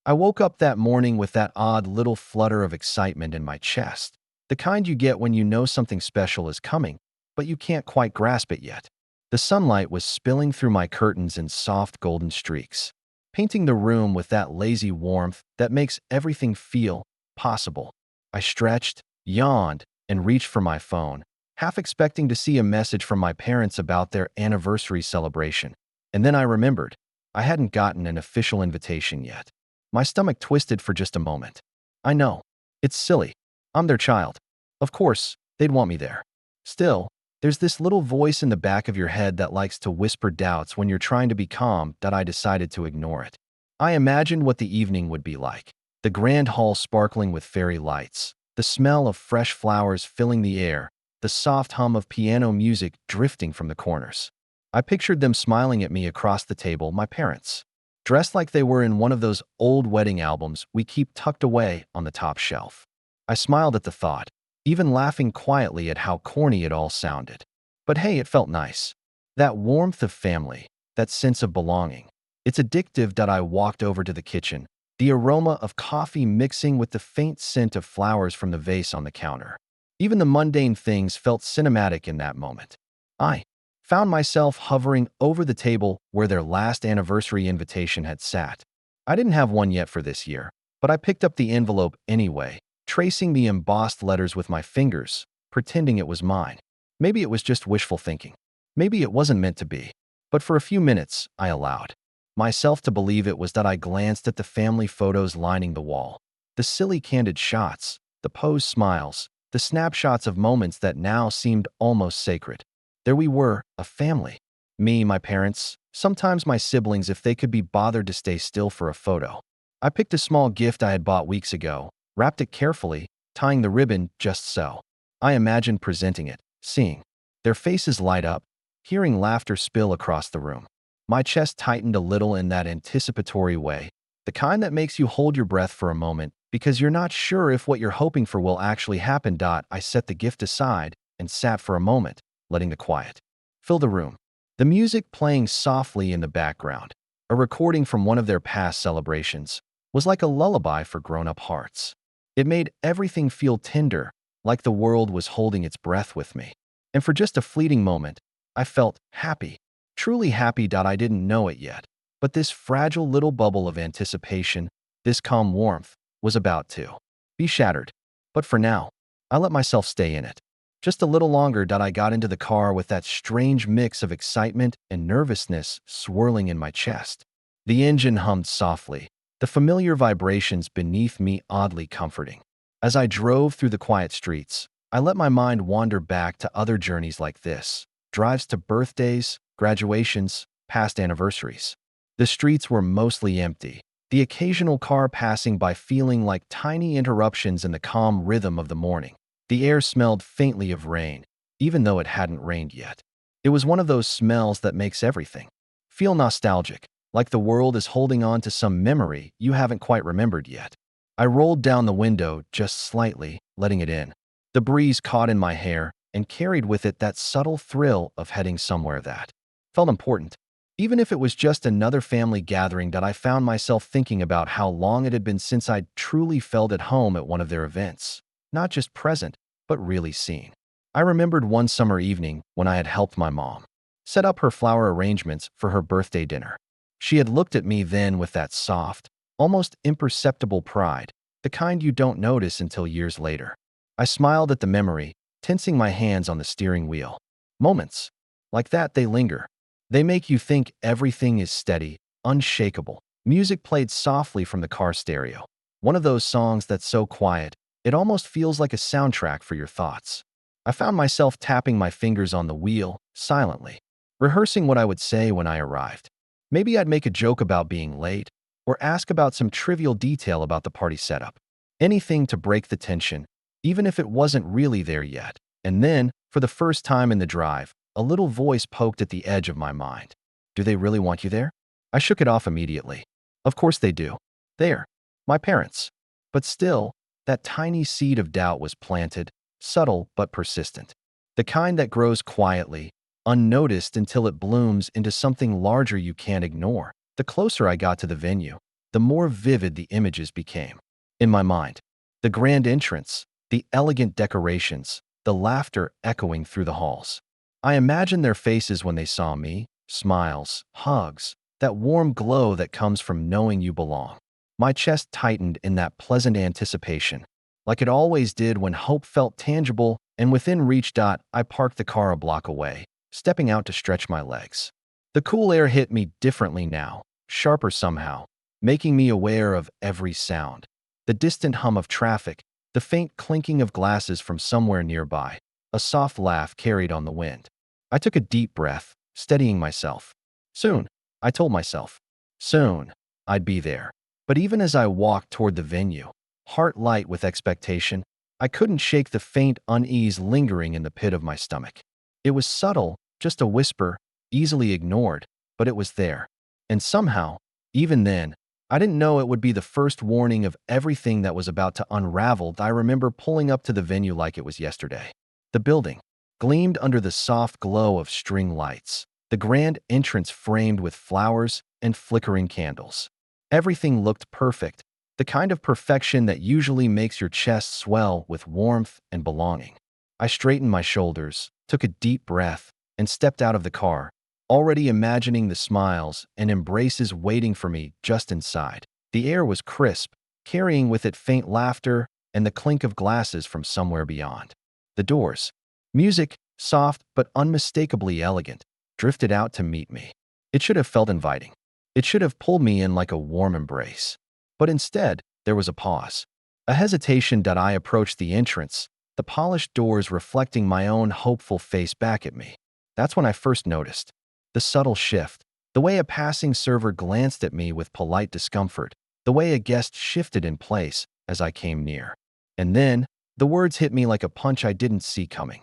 I woke up that morning with that odd little flutter of excitement in my chest, the kind you get when you know something special is coming, but you can't quite grasp it yet. The sunlight was spilling through my curtains in soft golden streaks, painting the room with that lazy warmth that makes everything feel possible. I stretched, yawned, and reached for my phone, half expecting to see a message from my parents about their anniversary celebration. And then I remembered, I hadn't gotten an official invitation yet. My stomach twisted for just a moment. I know. It's silly. I'm their child. Of course, they'd want me there. Still, there's this little voice in the back of your head that likes to whisper doubts when you're trying to be calm that I decided to ignore it. I imagined what the evening would be like. The grand hall sparkling with fairy lights, the smell of fresh flowers filling the air, the soft hum of piano music drifting from the corners. I pictured them smiling at me across the table, my parents, dressed like they were in one of those old wedding albums we keep tucked away on the top shelf. I smiled at the thought, even laughing quietly at how corny it all sounded. But hey, it felt nice. That warmth of family, that sense of belonging. It's addictive that I walked over to the kitchen, the aroma of coffee mixing with the faint scent of flowers from the vase on the counter. Even the mundane things felt cinematic in that moment. I found myself hovering over the table where their last anniversary invitation had sat. I didn't have one yet for this year, but I picked up the envelope anyway, tracing the embossed letters with my fingers, pretending it was mine. Maybe it was just wishful thinking. Maybe it wasn't meant to be. But for a few minutes, I allowed myself to believe it was that. I glanced at the family photos lining the wall. The silly candid shots, the posed smiles, the snapshots of moments that now seemed almost sacred. There we were, a family. Me, my parents, sometimes my siblings if they could be bothered to stay still for a photo. I picked a small gift I had bought weeks ago, wrapped it carefully, tying the ribbon just so. I imagined presenting it, seeing their faces light up, hearing laughter spill across the room. My chest tightened a little in that anticipatory way, the kind that makes you hold your breath for a moment because you're not sure if what you're hoping for will actually happen. I set the gift aside and sat for a moment, letting the quiet fill the room. The music playing softly in the background, a recording from one of their past celebrations, was like a lullaby for grown-up hearts. It made everything feel tender, like the world was holding its breath with me. And for just a fleeting moment, I felt happy, truly happy. I didn't know it yet, but this fragile little bubble of anticipation, this calm warmth, was about to be shattered. But for now, I let myself stay in it. Just a little longer. I got into the car with that strange mix of excitement and nervousness swirling in my chest. The engine hummed softly, the familiar vibrations beneath me oddly comforting. As I drove through the quiet streets, I let my mind wander back to other journeys like this, drives to birthdays, graduations, past anniversaries. The streets were mostly empty, the occasional car passing by feeling like tiny interruptions in the calm rhythm of the morning. The air smelled faintly of rain, even though it hadn't rained yet. It was one of those smells that makes everything feel nostalgic, like the world is holding on to some memory you haven't quite remembered yet. I rolled down the window just slightly, letting it in. The breeze caught in my hair and carried with it that subtle thrill of heading somewhere that felt important. Even if it was just another family gathering. I found myself thinking about how long it had been since I'd truly felt at home at one of their events. Not just present, but really seen. I remembered one summer evening when I had helped my mom set up her flower arrangements for her birthday dinner. She had looked at me then with that soft, almost imperceptible pride, the kind you don't notice until years later. I smiled at the memory, tensing my hands on the steering wheel. Moments like that, they linger. They make you think everything is steady, unshakable. Music played softly from the car stereo. One of those songs that's so quiet, it almost feels like a soundtrack for your thoughts. I found myself tapping my fingers on the wheel, silently, rehearsing what I would say when I arrived. Maybe I'd make a joke about being late, or ask about some trivial detail about the party setup. Anything to break the tension, even if it wasn't really there yet. And then, for the first time in the drive, a little voice poked at the edge of my mind. Do they really want you there? I shook it off immediately. Of course they do. They're my parents. But still, that tiny seed of doubt was planted, subtle but persistent. The kind that grows quietly, unnoticed until it blooms into something larger you can't ignore. The closer I got to the venue, the more vivid the images became. In my mind, the grand entrance, the elegant decorations, the laughter echoing through the halls. I imagined their faces when they saw me, smiles, hugs, that warm glow that comes from knowing you belong. My chest tightened in that pleasant anticipation, like it always did when hope felt tangible and within reach. I parked the car a block away, stepping out to stretch my legs. The cool air hit me differently now, sharper somehow, making me aware of every sound. The distant hum of traffic, the faint clinking of glasses from somewhere nearby, a soft laugh carried on the wind. I took a deep breath, steadying myself. Soon, I told myself. Soon, I'd be there. But even as I walked toward the venue, heart light with expectation, I couldn't shake the faint unease lingering in the pit of my stomach. It was subtle, just a whisper, easily ignored, but it was there. And somehow, even then, I didn't know it would be the first warning of everything that was about to unravel. I remember pulling up to the venue like it was yesterday. The building gleamed under the soft glow of string lights, the grand entrance framed with flowers and flickering candles. Everything looked perfect, the kind of perfection that usually makes your chest swell with warmth and belonging. I straightened my shoulders, took a deep breath, and stepped out of the car, already imagining the smiles and embraces waiting for me just inside. The air was crisp, carrying with it faint laughter and the clink of glasses from somewhere beyond. The doors, music, soft but unmistakably elegant, drifted out to meet me. It should have felt inviting. It should have pulled me in like a warm embrace. But instead, there was a pause, a hesitation. I approached the entrance, the polished doors reflecting my own hopeful face back at me. That's when I first noticed the subtle shift, the way a passing server glanced at me with polite discomfort, the way a guest shifted in place as I came near. And then, the words hit me like a punch I didn't see coming.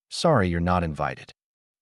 Sorry, you're not invited.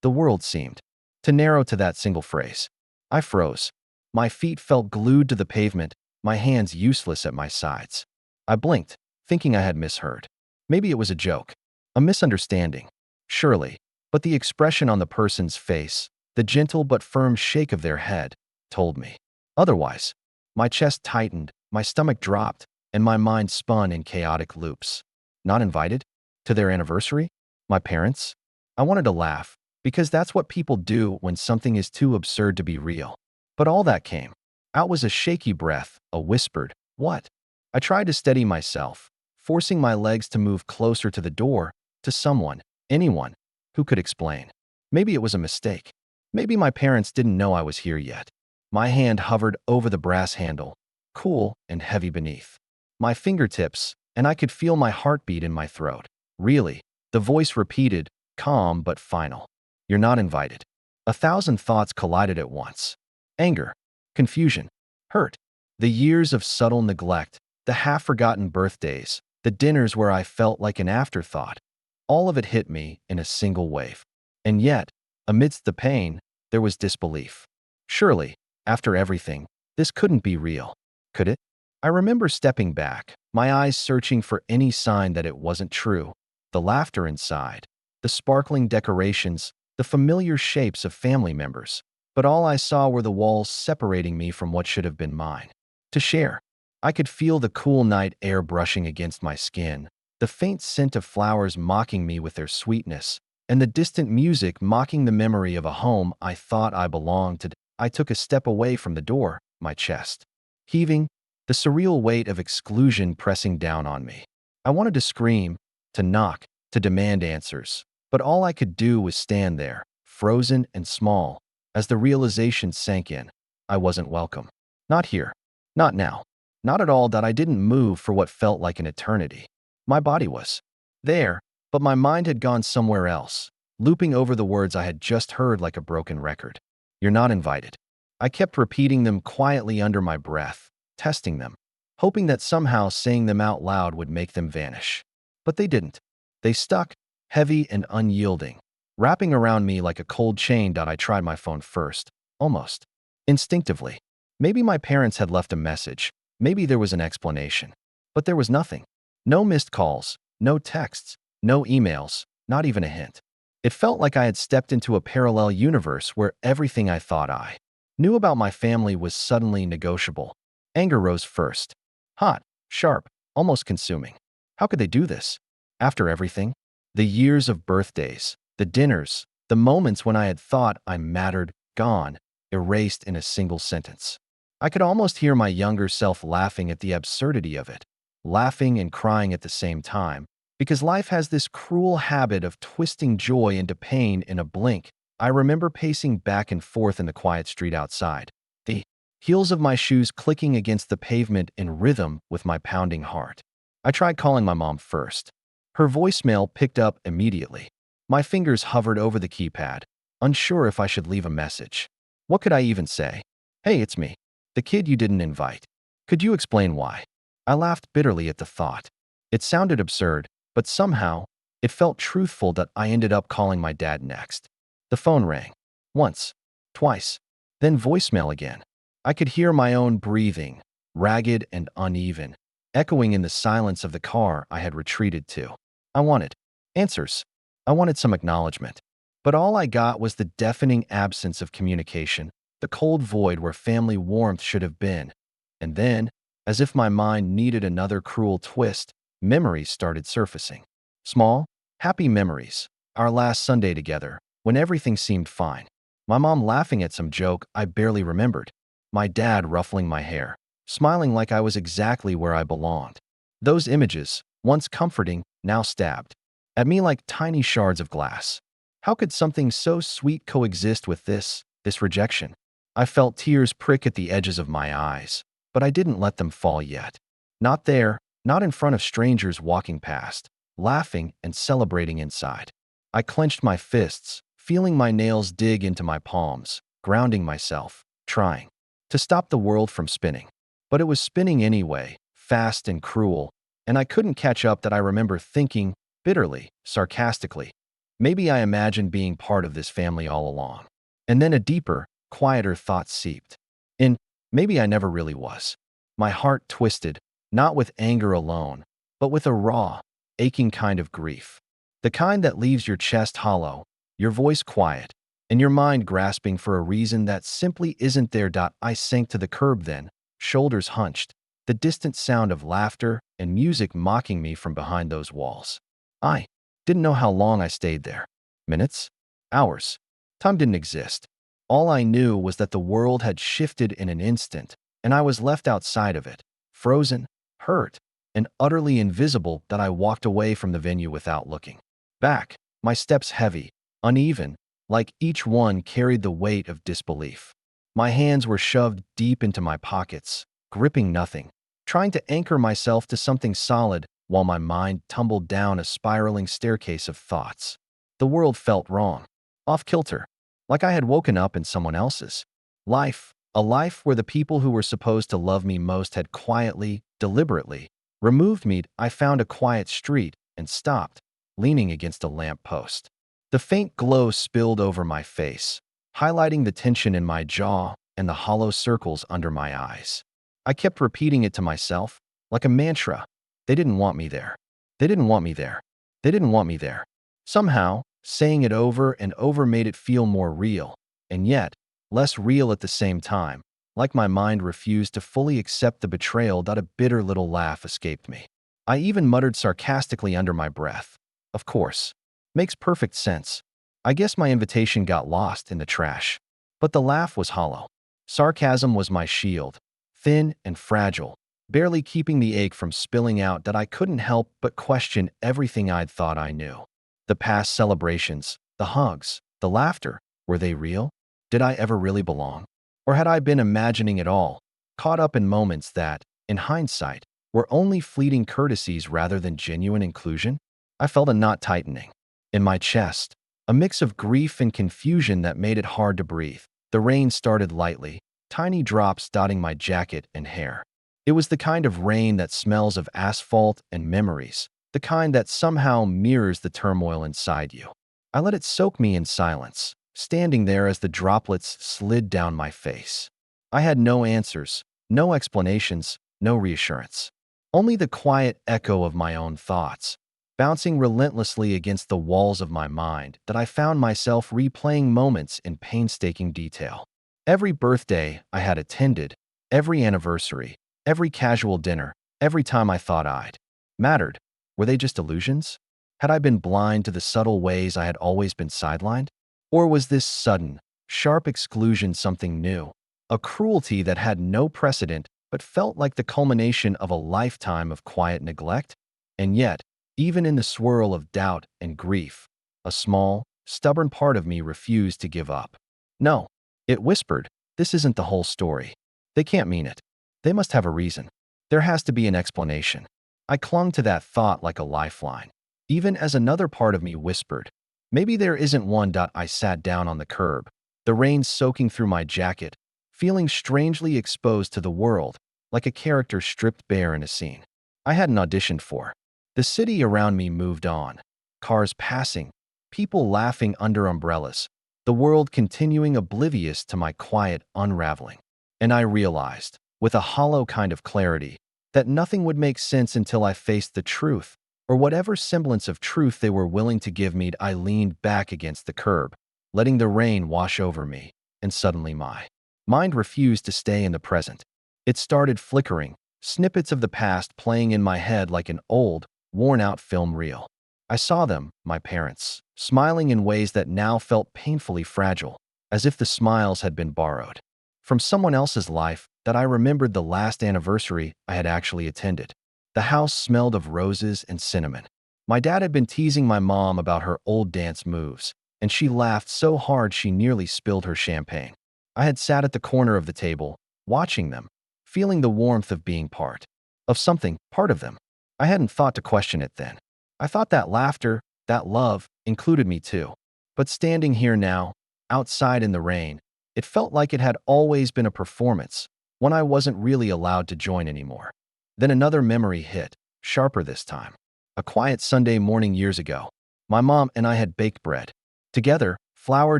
The world seemed to narrow to that single phrase. I froze. My feet felt glued to the pavement, my hands useless at my sides. I blinked, thinking I had misheard. Maybe it was a joke, a misunderstanding. Surely, but the expression on the person's face, the gentle but firm shake of their head, told me. Otherwise, my chest tightened, my stomach dropped, and my mind spun in chaotic loops. Not invited? To their anniversary? My parents? I wanted to laugh, because that's what people do when something is too absurd to be real. But all that came out was a shaky breath, a whispered, "What?" I tried to steady myself, forcing my legs to move closer to the door, to someone, anyone, who could explain. Maybe it was a mistake. Maybe my parents didn't know I was here yet. My hand hovered over the brass handle, cool and heavy beneath my fingertips, and I could feel my heartbeat in my throat. Really, the voice repeated, calm but final. You're not invited. 1,000 thoughts collided at once. Anger, confusion, hurt. The years of subtle neglect, the half-forgotten birthdays, the dinners where I felt like an afterthought. All of it hit me in a single wave. And yet, amidst the pain, there was disbelief. Surely, after everything, this couldn't be real, could it? I remember stepping back, my eyes searching for any sign that it wasn't true. The laughter inside, the sparkling decorations, the familiar shapes of family members. But all I saw were the walls separating me from what should have been mine. To share, I could feel the cool night air brushing against my skin, the faint scent of flowers mocking me with their sweetness, and the distant music mocking the memory of a home I thought I belonged to. I took a step away from the door, my chest heaving, the surreal weight of exclusion pressing down on me. I wanted to scream, to knock, to demand answers, but all I could do was stand there, frozen and small. As the realization sank in, I wasn't welcome. Not here. Not now. Not at all. I didn't move for what felt like an eternity. My body was there, but my mind had gone somewhere else, looping over the words I had just heard like a broken record. You're not invited. I kept repeating them quietly under my breath, testing them, hoping that somehow saying them out loud would make them vanish. But they didn't. They stuck, heavy and unyielding, wrapping around me like a cold chain. I tried my phone first, almost instinctively. Maybe my parents had left a message. Maybe there was an explanation. But there was nothing. No missed calls, no texts, no emails, not even a hint. It felt like I had stepped into a parallel universe where everything I thought I knew about my family was suddenly negotiable. Anger rose first. Hot, sharp, almost consuming. How could they do this? After everything? The years of birthdays, the dinners, the moments when I had thought I mattered, gone, erased in a single sentence. I could almost hear my younger self laughing at the absurdity of it, laughing and crying at the same time, because life has this cruel habit of twisting joy into pain in a blink. I remember pacing back and forth in the quiet street outside, the heels of my shoes clicking against the pavement in rhythm with my pounding heart. I tried calling my mom first. Her voicemail picked up immediately. My fingers hovered over the keypad, unsure if I should leave a message. What could I even say? Hey, it's me, the kid you didn't invite. Could you explain why? I laughed bitterly at the thought. It sounded absurd, but somehow, it felt truthful that I ended up calling my dad next. The phone rang. Once, twice, then voicemail again. I could hear my own breathing, ragged and uneven, echoing in the silence of the car I had retreated to. I wanted answers. I wanted some acknowledgement. But all I got was the deafening absence of communication, the cold void where family warmth should have been. And then, as if my mind needed another cruel twist, memories started surfacing. Small, happy memories. Our last Sunday together, when everything seemed fine. My mom laughing at some joke I barely remembered. My dad ruffling my hair, smiling like I was exactly where I belonged. Those images, once comforting, now stabbed at me like tiny shards of glass. How could something so sweet coexist with this rejection? I felt tears prick at the edges of my eyes, but I didn't let them fall yet. Not there, not in front of strangers walking past, laughing and celebrating inside. I clenched my fists, feeling my nails dig into my palms, grounding myself, trying to stop the world from spinning. But it was spinning anyway, fast and cruel, and I couldn't catch up that I remember thinking, bitterly, sarcastically, maybe I imagined being part of this family all along. And then a deeper, quieter thought seeped in. Maybe I never really was. My heart twisted, not with anger alone, but with a raw, aching kind of grief. The kind that leaves your chest hollow, your voice quiet, and your mind grasping for a reason that simply isn't there. I sank to the curb then, shoulders hunched, the distant sound of laughter and music mocking me from behind those walls. I didn't know how long I stayed there. Minutes? Hours? Time didn't exist. All I knew was that the world had shifted in an instant, and I was left outside of it, frozen, hurt, and utterly invisible. That I walked away from the venue without looking back, my steps heavy, uneven, like each one carried the weight of disbelief. My hands were shoved deep into my pockets, gripping nothing, trying to anchor myself to something solid while my mind tumbled down a spiraling staircase of thoughts. The world felt wrong, off kilter, like I had woken up in someone else's life, a life where the people who were supposed to love me most had quietly, deliberately, removed me. I found a quiet street and stopped, leaning against a lamp post. The faint glow spilled over my face, highlighting the tension in my jaw and the hollow circles under my eyes. I kept repeating it to myself, like a mantra. They didn't want me there. They didn't want me there. They didn't want me there. Somehow, saying it over and over made it feel more real, and yet, less real at the same time, like my mind refused to fully accept the betrayal. A bitter little laugh escaped me. I even muttered sarcastically under my breath. Of course. Makes perfect sense. I guess my invitation got lost in the trash. But the laugh was hollow. Sarcasm was my shield, thin and fragile, barely keeping the ache from spilling out. That I couldn't help but question everything I'd thought I knew. The past celebrations, the hugs, the laughter, were they real? Did I ever really belong? Or had I been imagining it all, caught up in moments that, in hindsight, were only fleeting courtesies rather than genuine inclusion? I felt a knot tightening in my chest, a mix of grief and confusion that made it hard to breathe. The rain started lightly, tiny drops dotting my jacket and hair. It was the kind of rain that smells of asphalt and memories, the kind that somehow mirrors the turmoil inside you. I let it soak me in silence, standing there as the droplets slid down my face. I had no answers, no explanations, no reassurance. Only the quiet echo of my own thoughts, bouncing relentlessly against the walls of my mind. That I found myself replaying moments in painstaking detail. Every birthday I had attended, every anniversary, Every casual dinner, every time I thought I'd mattered, were they just illusions? Had I been blind to the subtle ways I had always been sidelined? Or was this sudden, sharp exclusion something new? A cruelty that had no precedent but felt like the culmination of a lifetime of quiet neglect? And yet, even in the swirl of doubt and grief, a small, stubborn part of me refused to give up. No, it whispered, this isn't the whole story. They can't mean it. They must have a reason. There has to be an explanation. I clung to that thought like a lifeline, even as another part of me whispered, maybe there isn't one. I sat down on the curb, the rain soaking through my jacket, feeling strangely exposed to the world, like a character stripped bare in a scene I hadn't auditioned for. The city around me moved on, cars passing, people laughing under umbrellas, the world continuing oblivious to my quiet unraveling. And I realized, with a hollow kind of clarity, that nothing would make sense until I faced the truth, or whatever semblance of truth they were willing to give me. I leaned back against the curb, letting the rain wash over me, and suddenly my mind refused to stay in the present. It started flickering, snippets of the past playing in my head like an old, worn-out film reel. I saw them, my parents, smiling in ways that now felt painfully fragile, as if the smiles had been borrowed from someone else's life. That I remembered the last anniversary I had actually attended. The house smelled of roses and cinnamon. My dad had been teasing my mom about her old dance moves, and she laughed so hard she nearly spilled her champagne. I had sat at the corner of the table, watching them, feeling the warmth of being part of something, part of them. I hadn't thought to question it then. I thought that laughter, that love, included me too. But standing here now, outside in the rain, it felt like it had always been a performance, when I wasn't really allowed to join anymore. Then another memory hit, sharper this time. A quiet Sunday morning years ago, my mom and I had baked bread. Together, flour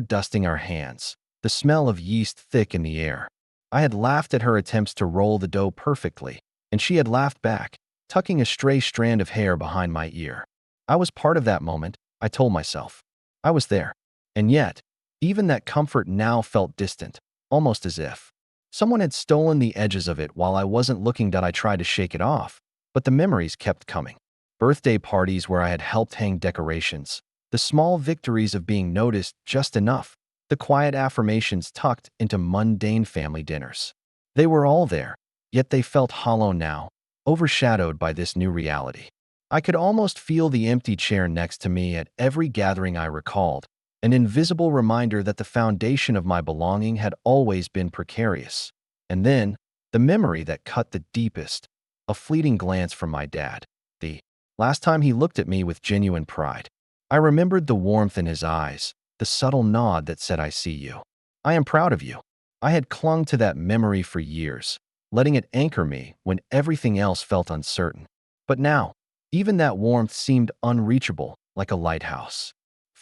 dusting our hands, the smell of yeast thick in the air. I had laughed at her attempts to roll the dough perfectly, and she had laughed back, tucking a stray strand of hair behind my ear. I was part of that moment, I told myself. I was there. And yet, even that comfort now felt distant, almost as if someone had stolen the edges of it while I wasn't looking. I tried to shake it off, but the memories kept coming. Birthday parties where I had helped hang decorations, the small victories of being noticed just enough, the quiet affirmations tucked into mundane family dinners. They were all there, yet they felt hollow now, overshadowed by this new reality. I could almost feel the empty chair next to me at every gathering I recalled, an invisible reminder that the foundation of my belonging had always been precarious. And then, the memory that cut the deepest, a fleeting glance from my dad. The last time he looked at me with genuine pride. I remembered the warmth in his eyes, the subtle nod that said, I see you. I am proud of you. I had clung to that memory for years, letting it anchor me when everything else felt uncertain. But now, even that warmth seemed unreachable, like a lighthouse.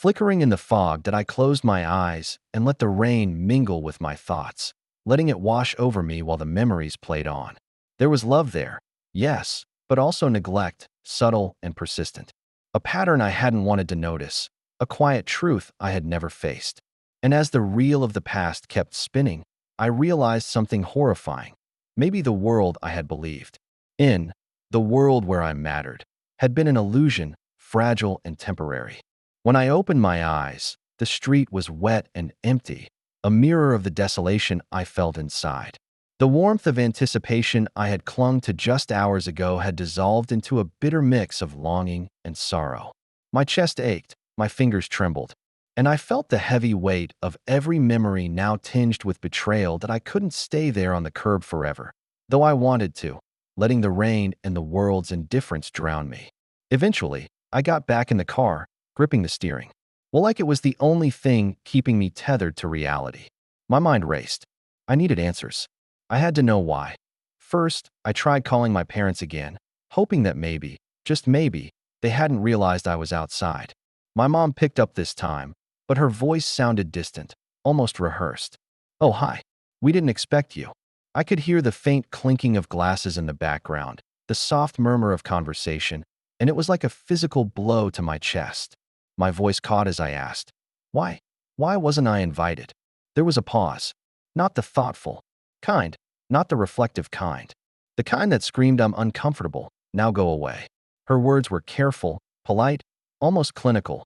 Flickering in the fog, I closed my eyes and let the rain mingle with my thoughts, letting it wash over me while the memories played on. There was love there, yes, but also neglect, subtle and persistent. A pattern I hadn't wanted to notice, a quiet truth I had never faced. And as the reel of the past kept spinning, I realized something horrifying. Maybe the world I had believed in, the world where I mattered, had been an illusion, fragile and temporary. When I opened my eyes, the street was wet and empty, a mirror of the desolation I felt inside. The warmth of anticipation I had clung to just hours ago had dissolved into a bitter mix of longing and sorrow. My chest ached, my fingers trembled, and I felt the heavy weight of every memory now tinged with betrayal. That I couldn't stay there on the curb forever, though I wanted to, letting the rain and the world's indifference drown me. Eventually, I got back in the car, gripping the steering. Well, like it was the only thing keeping me tethered to reality. My mind raced. I needed answers. I had to know why. First, I tried calling my parents again, hoping that maybe, just maybe, they hadn't realized I was outside. My mom picked up this time, but her voice sounded distant, almost rehearsed. Oh, hi. We didn't expect you. I could hear the faint clinking of glasses in the background, the soft murmur of conversation, and it was like a physical blow to my chest. My voice caught as I asked, Why? Why wasn't I invited? There was a pause. Not the thoughtful kind, not the reflective kind. The kind that screamed, "I'm uncomfortable. Now go away." Her words were careful, polite, almost clinical.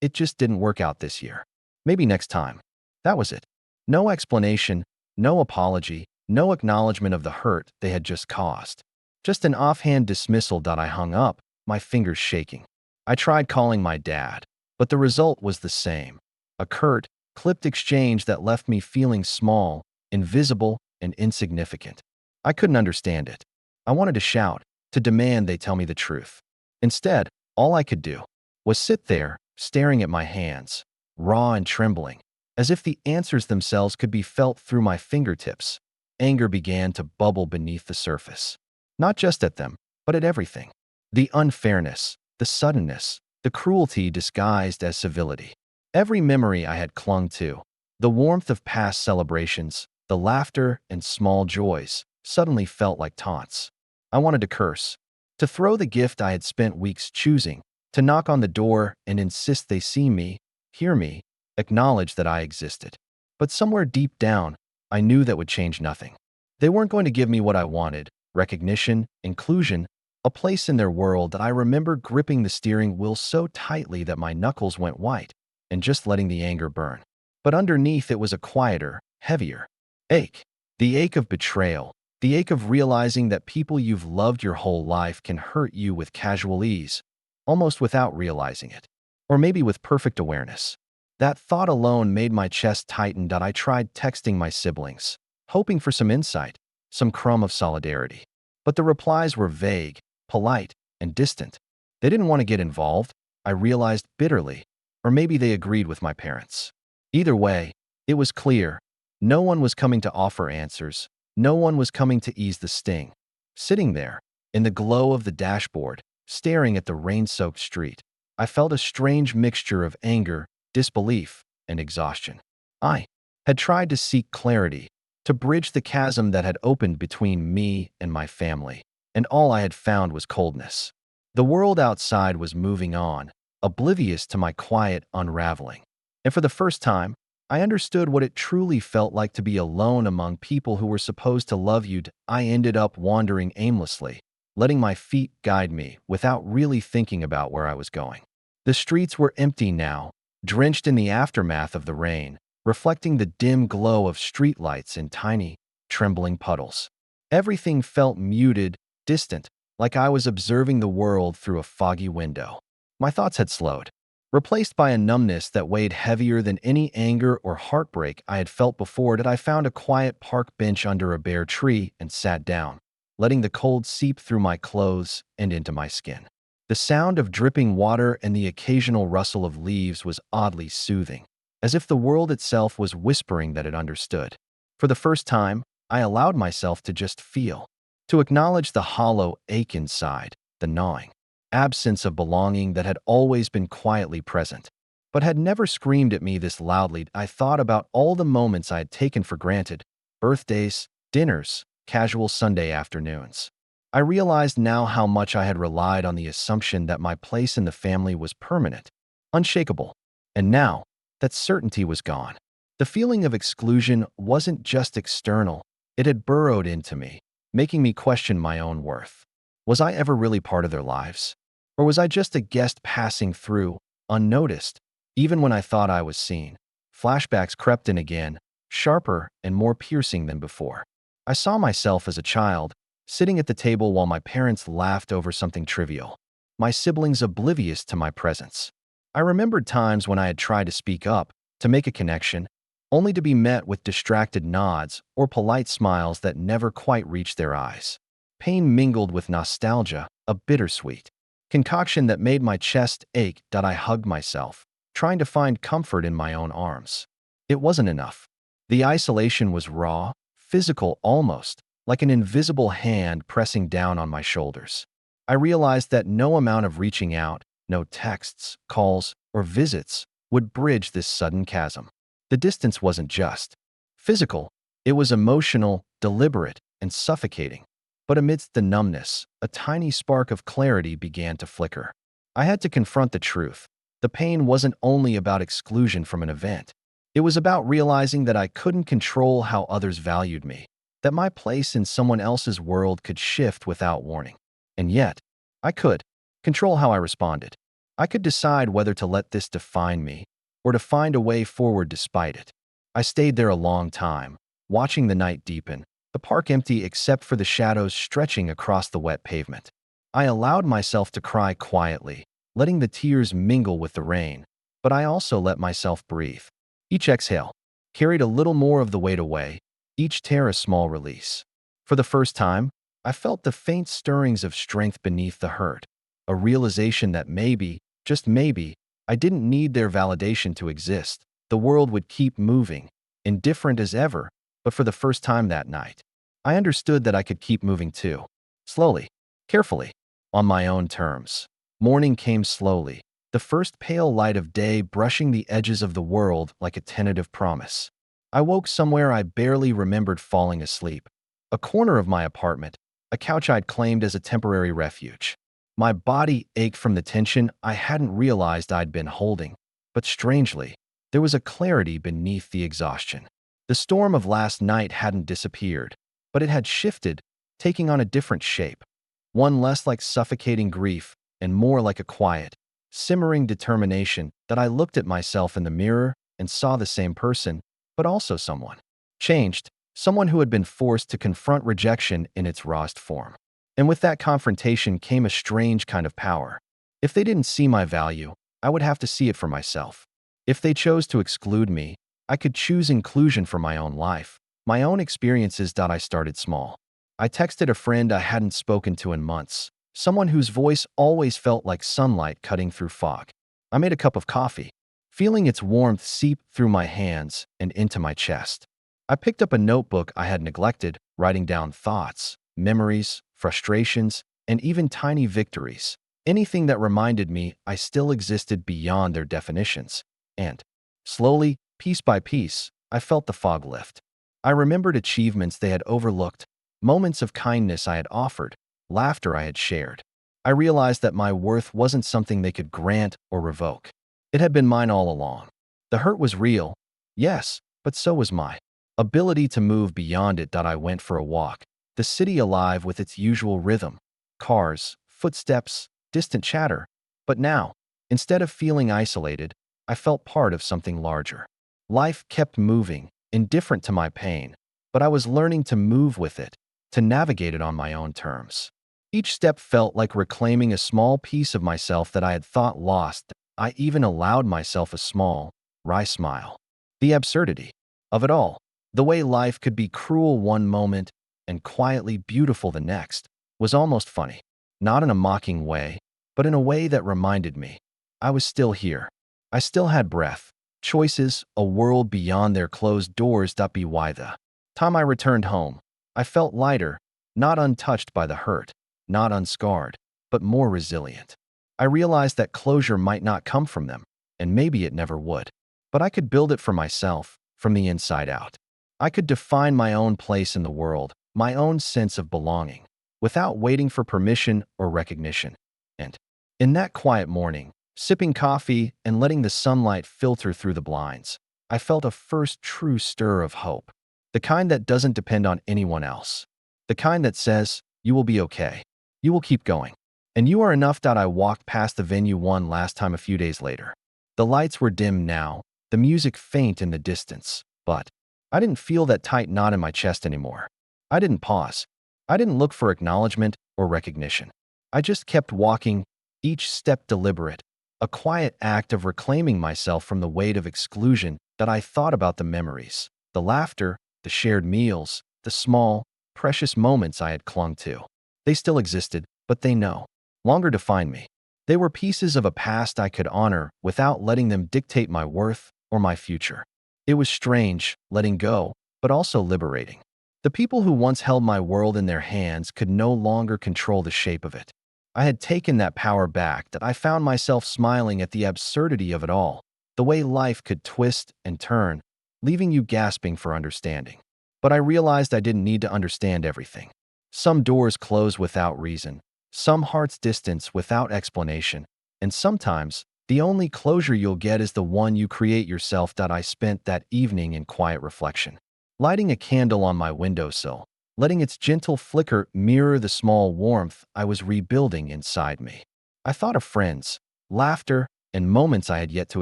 It just didn't work out this year. Maybe next time. That was it. No explanation, no apology, no acknowledgement of the hurt they had just caused. Just an offhand dismissal. I hung up, my fingers shaking. I tried calling my dad, but the result was the same. A curt, clipped exchange that left me feeling small, invisible, and insignificant. I couldn't understand it. I wanted to shout, to demand they tell me the truth. Instead, all I could do was sit there, staring at my hands, raw and trembling, as if the answers themselves could be felt through my fingertips. Anger began to bubble beneath the surface. Not just at them, but at everything. The unfairness, the suddenness, the cruelty disguised as civility. Every memory I had clung to, the warmth of past celebrations, the laughter and small joys, suddenly felt like taunts. I wanted to curse, to throw the gift I had spent weeks choosing, to knock on the door and insist they see me, hear me, acknowledge that I existed. But somewhere deep down, I knew that would change nothing. They weren't going to give me what I wanted: recognition, inclusion, a place in their world. That I remember gripping the steering wheel so tightly that my knuckles went white, and just letting the anger burn. But underneath it was a quieter, heavier ache. The ache of betrayal. The ache of realizing that people you've loved your whole life can hurt you with casual ease, almost without realizing it. Or maybe with perfect awareness. That thought alone made my chest tighten. I tried texting my siblings, hoping for some insight, some crumb of solidarity. But the replies were vague, polite, and distant. They didn't want to get involved, I realized bitterly, or maybe they agreed with my parents. Either way, it was clear. No one was coming to offer answers. No one was coming to ease the sting. Sitting there, in the glow of the dashboard, staring at the rain-soaked street, I felt a strange mixture of anger, disbelief, and exhaustion. I had tried to seek clarity, to bridge the chasm that had opened between me and my family, and all I had found was coldness. The world outside was moving on, oblivious to my quiet unraveling. And for the first time, I understood what it truly felt like to be alone among people who were supposed to love you. I ended up wandering aimlessly, letting my feet guide me without really thinking about where I was going. The streets were empty now, drenched in the aftermath of the rain, reflecting the dim glow of streetlights in tiny, trembling puddles. Everything felt muted, distant, like I was observing the world through a foggy window. My thoughts had slowed, replaced by a numbness that weighed heavier than any anger or heartbreak I had felt before. I found a quiet park bench under a bare tree and sat down, letting the cold seep through my clothes and into my skin. The sound of dripping water and the occasional rustle of leaves was oddly soothing, as if the world itself was whispering that it understood. For the first time, I allowed myself to just feel, to acknowledge the hollow ache inside, the gnawing absence of belonging that had always been quietly present, but had never screamed at me this loudly. I thought about all the moments I had taken for granted: birthdays, dinners, casual Sunday afternoons. I realized now how much I had relied on the assumption that my place in the family was permanent, unshakable. And now, that certainty was gone. The feeling of exclusion wasn't just external, it had burrowed into me, making me question my own worth. Was I ever really part of their lives? Or was I just a guest passing through, unnoticed, even when I thought I was seen? Flashbacks crept in again, sharper and more piercing than before. I saw myself as a child, sitting at the table while my parents laughed over something trivial, my siblings oblivious to my presence. I remembered times when I had tried to speak up, to make a connection, only to be met with distracted nods or polite smiles that never quite reached their eyes. Pain mingled with nostalgia, a bittersweet concoction that made my chest ache. I hugged myself, trying to find comfort in my own arms. It wasn't enough. The isolation was raw, physical almost, like an invisible hand pressing down on my shoulders. I realized that no amount of reaching out, no texts, calls, or visits would bridge this sudden chasm. The distance wasn't just physical, it was emotional, deliberate, and suffocating. But amidst the numbness, a tiny spark of clarity began to flicker. I had to confront the truth. The pain wasn't only about exclusion from an event. It was about realizing that I couldn't control how others valued me. that my place in someone else's world could shift without warning. And yet, I could control how I responded. I could decide whether to let this define me or to find a way forward despite it. I stayed there a long time, watching the night deepen, the park empty except for the shadows stretching across the wet pavement. I allowed myself to cry quietly, letting the tears mingle with the rain, but I also let myself breathe. Each exhale carried a little more of the weight away, each tear a small release. For the first time, I felt the faint stirrings of strength beneath the hurt, a realization that maybe, just maybe, I didn't need their validation to exist. The world would keep moving, indifferent as ever, but for the first time that night, I understood that I could keep moving too. Slowly, carefully, on my own terms. Morning came slowly, the first pale light of day brushing the edges of the world like a tentative promise. I woke somewhere I barely remembered falling asleep. A corner of my apartment, a couch I'd claimed as a temporary refuge. My body ached from the tension I hadn't realized I'd been holding, but strangely, there was a clarity beneath the exhaustion. The storm of last night hadn't disappeared, but it had shifted, taking on a different shape. One less like suffocating grief and more like a quiet, simmering determination that I looked at myself in the mirror and saw the same person, but also someone changed, someone who had been forced to confront rejection in its rawest form. And with that confrontation came a strange kind of power. If they didn't see my value, I would have to see it for myself. If they chose to exclude me, I could choose inclusion for my own life, my own experiences. I started small. I texted a friend I hadn't spoken to in months, someone whose voice always felt like sunlight cutting through fog. I made a cup of coffee, feeling its warmth seep through my hands and into my chest. I picked up a notebook I had neglected, writing down thoughts, memories, frustrations, and even tiny victories, anything that reminded me I still existed beyond their definitions. And, slowly, piece by piece, I felt the fog lift. I remembered achievements they had overlooked, moments of kindness I had offered, laughter I had shared. I realized that my worth wasn't something they could grant or revoke. It had been mine all along. The hurt was real, yes, but so was my ability to move beyond it. I went for a walk, the city alive with its usual rhythm, cars, footsteps, distant chatter. But now, instead of feeling isolated, I felt part of something larger. Life kept moving, indifferent to my pain, but I was learning to move with it, to navigate it on my own terms. Each step felt like reclaiming a small piece of myself that I had thought lost. I even allowed myself a small, wry smile. The absurdity of it all, the way life could be cruel one moment and quietly beautiful the next, was almost funny. Not in a mocking way, but in a way that reminded me I was still here. I still had breath, choices, a world beyond their closed doors. By the time I returned home, I felt lighter, not untouched by the hurt, not unscarred, but more resilient. I realized that closure might not come from them, and maybe it never would. But I could build it for myself, from the inside out. I could define my own place in the world, my own sense of belonging, without waiting for permission or recognition. And in that quiet morning, sipping coffee and letting the sunlight filter through the blinds, I felt a first true stir of hope. The kind that doesn't depend on anyone else. The kind that says, you will be okay. You will keep going. And you are enough. I walked past the venue one last time a few days later. The lights were dim now, the music faint in the distance, but I didn't feel that tight knot in my chest anymore. I didn't pause. I didn't look for acknowledgement or recognition. I just kept walking, each step deliberate, a quiet act of reclaiming myself from the weight of exclusion. That I thought about the memories, the laughter, the shared meals, the small, precious moments I had clung to. They still existed, but they no longer defined me. They were pieces of a past I could honor without letting them dictate my worth or my future. It was strange, letting go, but also liberating. The people who once held my world in their hands could no longer control the shape of it. I had taken that power back. That I found myself smiling at the absurdity of it all, the way life could twist and turn, leaving you gasping for understanding. But I realized I didn't need to understand everything. Some doors close without reason, some hearts distance without explanation, and sometimes the only closure you'll get is the one you create yourself. I spent that evening in quiet reflection, lighting a candle on my windowsill, letting its gentle flicker mirror the small warmth I was rebuilding inside me. I thought of friends, laughter, and moments I had yet to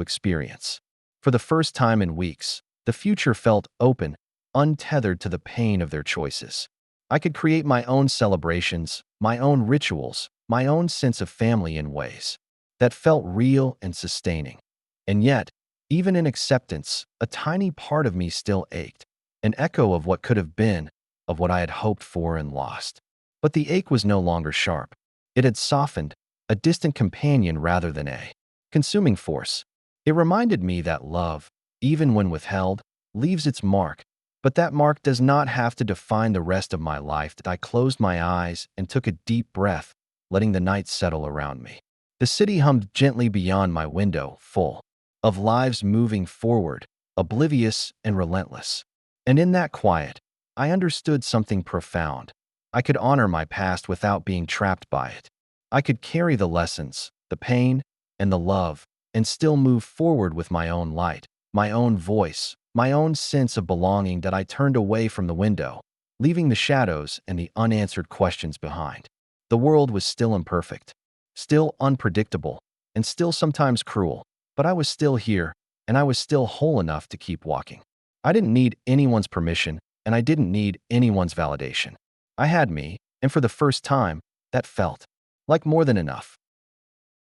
experience. For the first time in weeks, the future felt open, untethered to the pain of their choices. I could create my own celebrations, my own rituals, my own sense of family in ways that felt real and sustaining. And yet, even in acceptance, a tiny part of me still ached, an echo of what could have been, of what I had hoped for and lost. But the ache was no longer sharp. It had softened, a distant companion rather than a consuming force. It reminded me that love, even when withheld, leaves its mark, but that mark does not have to define the rest of my life. I closed my eyes and took a deep breath, letting the night settle around me. The city hummed gently beyond my window, full of lives moving forward, oblivious and relentless. And in that quiet, I understood something profound. I could honor my past without being trapped by it. I could carry the lessons, the pain, and the love, and still move forward with my own light, my own voice, my own sense of belonging. That I turned away from the window, leaving the shadows and the unanswered questions behind. The world was still imperfect, still unpredictable, and still sometimes cruel, but I was still here, and I was still whole enough to keep walking. I didn't need anyone's permission, and I didn't need anyone's validation. I had me, and for the first time, that felt like more than enough.